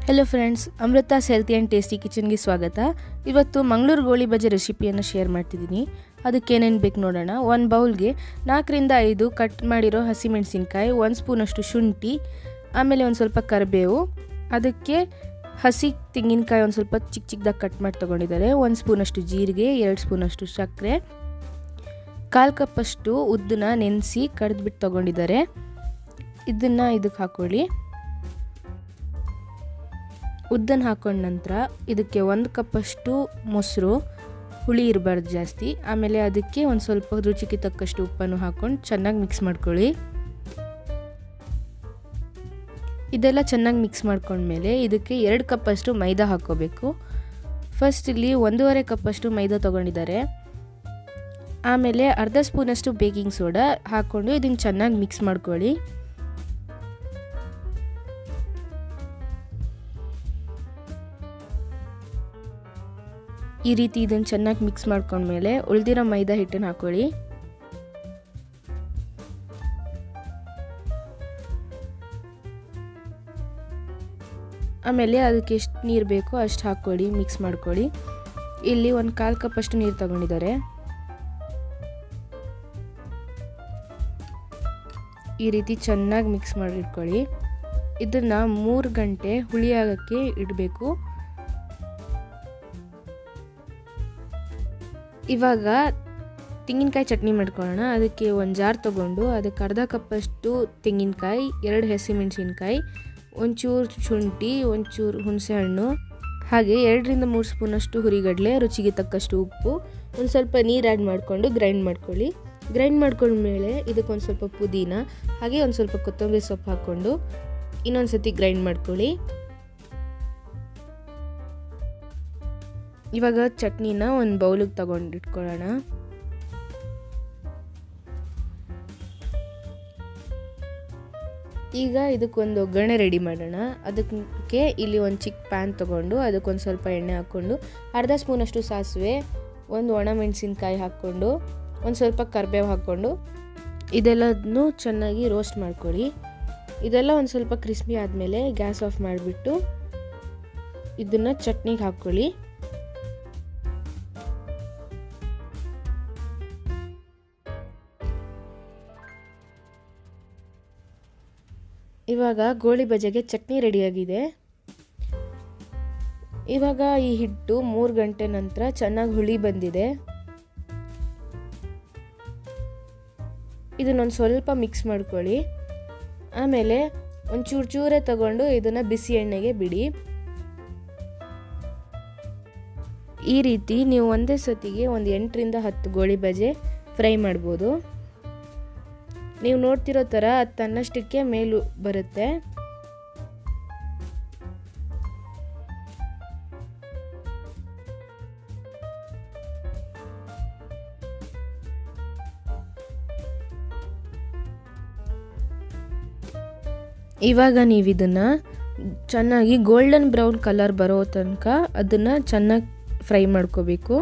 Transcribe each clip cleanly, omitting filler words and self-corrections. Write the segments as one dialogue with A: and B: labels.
A: Hello friends, Amrutha's healthy and tasty ಕಿಚನ್ಗೆ ಸ್ವಾಗತ. ಇವತ್ತು ಮಂಗಳೂರು ಗೋಳಿ ಬಜೆ ರೆಸಿಪಿಯನ್ನು ಶೇರ್ ಮಾಡ್ತಿದ್ದೀನಿ. ಅದಕ್ಕೆ ಏನೇನು ಬೇಕು ನೋಡೋಣ. ಒಂದು ಬೌಲ್ಗೆ 4 ರಿಂದ 5 ಕಟ್ ಮಾಡಿರೋ ಹಸಿಮೆಣಸಿನ್ಕಾಯಿ, 1 ಸ್ಪೂನಷ್ಟು ಶುಂಠಿ, ಆಮೇಲೆ ಒಂದು ಸ್ವಲ್ಪ ಕರಿಬೇವು, ಅದಕ್ಕೆ ಹಸಿ ತೆಂಗಿನಕಾಯಿ ಒಂದು ಸ್ವಲ್ಪ ಚಿಕ್ಕದಾಗಿ ಕಟ್ ಮಾಡಿ ತೊಗೊಂಡಿದ್ದಾರೆ, 1 ಸ್ಪೂನಷ್ಟು ಜೀರಿಗೆ, 2 ಸ್ಪೂನಷ್ಟು ಸಕ್ಕರೆ, 1/4 ಕಪ್ಪಷ್ಟು ಉದ್ದನ್ನ ನೆನೆಸಿ ಕಡ್ದುಬಿಟ್ಟು ತೊಗೊಂಡಿದ್ದಾರೆ. ಇದನ್ನು ಇದಕ್ಕೆ ಹಾಕ್ಕೊಳ್ಳಿ. ಉದ್ದನ್ನು ಹಾಕೊಂಡ ನಂತರ ಇದಕ್ಕೆ 1 ಕಪ್ಪಷ್ಟು ಮೊಸರು, ಹುಳಿ ಇರಬಾರ್ದು ಜಾಸ್ತಿ, ಆಮೇಲೆ ಅದಕ್ಕೆ ಒಂದು ಸ್ವಲ್ಪ ರುಚಿಗೆ ತಕ್ಕಷ್ಟು ಉಪ್ಪನ್ನು ಹಾಕ್ಕೊಂಡು ಚೆನ್ನಾಗಿ ಮಿಕ್ಸ್ ಮಾಡ್ಕೊಳ್ಳಿ. ಇದೆಲ್ಲ ಚೆನ್ನಾಗಿ ಮಿಕ್ಸ್ ಮಾಡ್ಕೊಂಡ್ಮೇಲೆ ಇದಕ್ಕೆ 2 ಕಪ್ಪಷ್ಟು ಮೈದಾ ಹಾಕ್ಕೋಬೇಕು. ಫಸ್ಟ್ ಇಲ್ಲಿ 1.5 ಕಪ್ಪಷ್ಟು ಮೈದಾ ತೊಗೊಂಡಿದ್ದಾರೆ. ಆಮೇಲೆ ಅರ್ಧ ಸ್ಪೂನಷ್ಟು ಬೇಕಿಂಗ್ ಸೋಡಾ ಹಾಕ್ಕೊಂಡು ಇದನ್ನು ಚೆನ್ನಾಗಿ ಮಿಕ್ಸ್ ಮಾಡ್ಕೊಳ್ಳಿ. ಈ ರೀತಿ ಇದನ್ನು ಚೆನ್ನಾಗಿ ಮಿಕ್ಸ್ ಮಾಡ್ಕೊಂಡ್ಮೇಲೆ ಉಳಿದಿರೋ ಮೈದಾ ಹಿಟ್ಟನ್ನು ಹಾಕೊಳ್ಳಿ. ಆಮೇಲೆ ಅದಕ್ಕೆ ಎಷ್ಟು ನೀರು ಬೇಕೋ ಅಷ್ಟು ಹಾಕ್ಕೊಳ್ಳಿ, ಮಿಕ್ಸ್ ಮಾಡ್ಕೊಳ್ಳಿ. ಇಲ್ಲಿ 1/4 ಕಪ್ಪಷ್ಟು ನೀರು ತಗೊಂಡಿದ್ದಾರೆ. ಈ ರೀತಿ ಚೆನ್ನಾಗಿ ಮಿಕ್ಸ್ ಮಾಡಿಟ್ಕೊಳ್ಳಿ. ಇದನ್ನು 3 ಗಂಟೆ ಹುಳಿಯಾಗಕ್ಕೆ ಇಡಬೇಕು. ಇವಾಗ ತೆಂಗಿನಕಾಯಿ ಚಟ್ನಿ ಮಾಡ್ಕೊಳ್ಳೋಣ. ಅದಕ್ಕೆ ಒಂದು ಜಾರ್ ತೊಗೊಂಡು ಅದಕ್ಕೆ ಅರ್ಧ ಕಪ್ಪಷ್ಟು ತೆಂಗಿನಕಾಯಿ, 2 ಹಸಿಮೆಣಸಿನ್ಕಾಯಿ, ಒಂಚೂರು ಶುಂಠಿ, ಒಂಚೂರು ಹುಣಸೆಹಣ್ಣು, ಹಾಗೆ 2 ರಿಂದ 3 ಸ್ಪೂನಷ್ಟು ಹುರಿಗಡಲೆ, ರುಚಿಗೆ ತಕ್ಕಷ್ಟು ಉಪ್ಪು, ಒಂದು ಸ್ವಲ್ಪ ನೀರು ಆ್ಯಡ್ ಮಾಡಿಕೊಂಡು ಗ್ರೈಂಡ್ ಮಾಡ್ಕೊಳ್ಳಿ. ಗ್ರೈಂಡ್ ಮಾಡ್ಕೊಂಡ್ಮೇಲೆ ಇದಕ್ಕೊಂದು ಸ್ವಲ್ಪ ಪುದೀನ, ಹಾಗೆ ಒಂದು ಸ್ವಲ್ಪ ಕೊತ್ತಂಬರಿ ಸೊಪ್ಪು ಹಾಕ್ಕೊಂಡು ಇನ್ನೊಂದು ಸತಿ ಗ್ರೈಂಡ್ ಮಾಡ್ಕೊಳ್ಳಿ. ಇವಾಗ ಚಟ್ನಿನ ಒಂದು ಬೌಲಿಗೆ ತಗೊಂಡಿಟ್ಕೊಳ್ಳೋಣ. ಈಗ ಇದಕ್ಕೊಂದು ಒಗ್ಗರಣೆ ರೆಡಿ ಮಾಡೋಣ. ಅದಕ್ಕೆ ಇಲ್ಲಿ ಒಂದು ಚಿಕ್ಕ ಪ್ಯಾನ್ ತೊಗೊಂಡು ಅದಕ್ಕೊಂದು ಸ್ವಲ್ಪ ಎಣ್ಣೆ ಹಾಕ್ಕೊಂಡು ಅರ್ಧ ಸ್ಪೂನಷ್ಟು ಸಾಸಿವೆ, 1 ಒಣಮೆಣಸಿನ್ಕಾಯಿ ಹಾಕ್ಕೊಂಡು ಒಂದು ಸ್ವಲ್ಪ ಕರಿಬೇವು ಹಾಕ್ಕೊಂಡು ಇದೆಲ್ಲದನ್ನು ಚೆನ್ನಾಗಿ ರೋಸ್ಟ್ ಮಾಡ್ಕೊಳ್ಳಿ. ಇದೆಲ್ಲ ಒಂದು ಸ್ವಲ್ಪ ಕ್ರಿಸ್ಪಿ ಆದಮೇಲೆ ಗ್ಯಾಸ್ ಆಫ್ ಮಾಡಿಬಿಟ್ಟು ಇದನ್ನು ಚಟ್ನಿಗೆ ಹಾಕ್ಕೊಳ್ಳಿ. ಇವಾಗ ಗೋಳಿ ಬಜೆಗೆ ಚಟ್ನಿ ರೆಡಿಯಾಗಿದೆ. ಇವಾಗ ಈ ಹಿಟ್ಟು 3 ಗಂಟೆ ನಂತರ ಚೆನ್ನಾಗಿ ಹುಳಿ ಬಂದಿದೆ. ಇದನ್ನೊಂದು ಸ್ವಲ್ಪ ಮಿಕ್ಸ್ ಮಾಡ್ಕೊಳ್ಳಿ. ಆಮೇಲೆ ಒಂದು ಚೂರೇ ತಗೊಂಡು ಇದನ್ನು ಬಿಸಿ ಎಣ್ಣೆಗೆ ಬಿಡಿ. ಈ ರೀತಿ ನೀವು ಒಂದೇ ಸತಿಗೆ ಒಂದು 8 ರಿಂದ 10 ಗೋಳಿ ಬಜೆ ಫ್ರೈ ಮಾಡ್ಬೋದು. ನೀವು ನೋಡ್ತಿರೋ ಥರ ತನ್ನಷ್ಟಕ್ಕೆ ಮೇಲೂ ಬರುತ್ತೆ. ಇವಾಗ ನೀವು ಇದನ್ನು ಚೆನ್ನಾಗಿ ಗೋಲ್ಡನ್ ಬ್ರೌನ್ ಕಲರ್ ಬರೋ ತನಕ ಅದನ್ನು ಚೆನ್ನಾಗಿ ಫ್ರೈ ಮಾಡ್ಕೋಬೇಕು.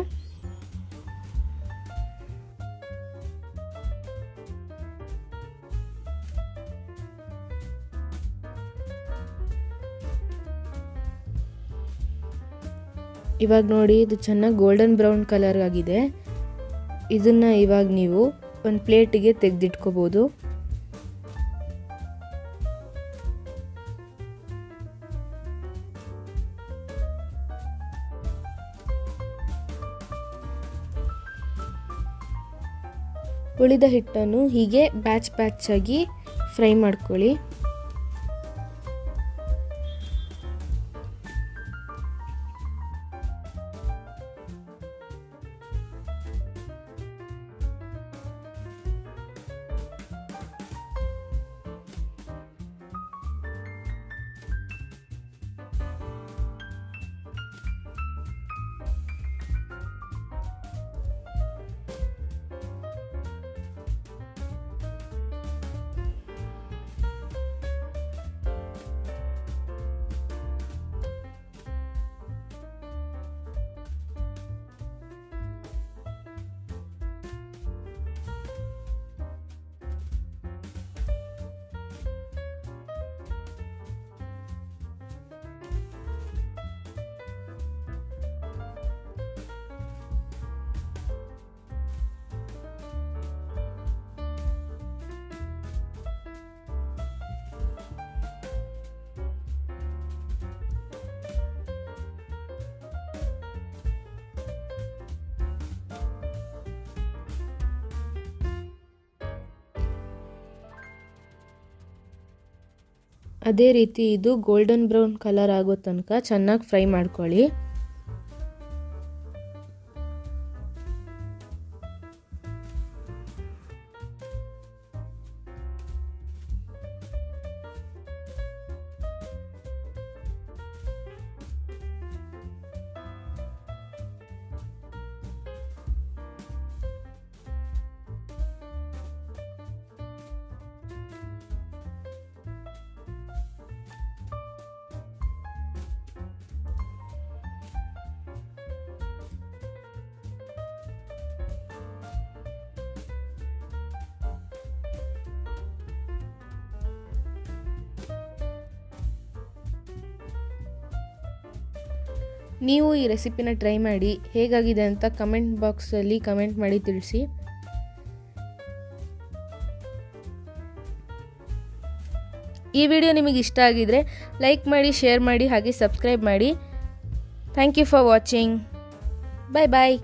A: ಇವಾಗ ನೋಡಿ, ಇದು ಚೆನ್ನಾಗಿ ಗೋಲ್ಡನ್ ಬ್ರೌನ್ ಕಲರ್ ಆಗಿದೆ. ಇದನ್ನು ಇವಾಗ ನೀವು ಒಂದು ಪ್ಲೇಟಿಗೆ ತೆಗೆದಿಟ್ಕೋಬೋದು. ಉಳಿದ ಹಿಟ್ಟನ್ನು ಹೀಗೆ ಬ್ಯಾಚ್ ಆಗಿ ಫ್ರೈ ಮಾಡ್ಕೊಳ್ಳಿ. ಅದೇ ರೀತಿ ಇದು ಗೋಲ್ಡನ್ ಬ್ರೌನ್ ಕಲರ್ ಆಗೋ ತನಕ ಚೆನ್ನಾಗಿ ಫ್ರೈ ಮಾಡ್ಕೊಳ್ಳಿ. ನೀವು ಈ ರೆಸಿಪಿನ ಟ್ರೈ ಮಾಡಿ ಹೇಗಾಗಿದೆ ಅಂತ ಕಮೆಂಟ್ ಬಾಕ್ಸಲ್ಲಿ ಕಮೆಂಟ್ ಮಾಡಿ ತಿಳಿಸಿ. ಈ ವಿಡಿಯೋ ನಿಮಗೆ ಇಷ್ಟ ಆಗಿದ್ರೆ ಲೈಕ್ ಮಾಡಿ, ಶೇರ್ ಮಾಡಿ, ಹಾಗೆ ಸಬ್ಸ್ಕ್ರೈಬ್ ಮಾಡಿ. Thank you for watching. Bye bye.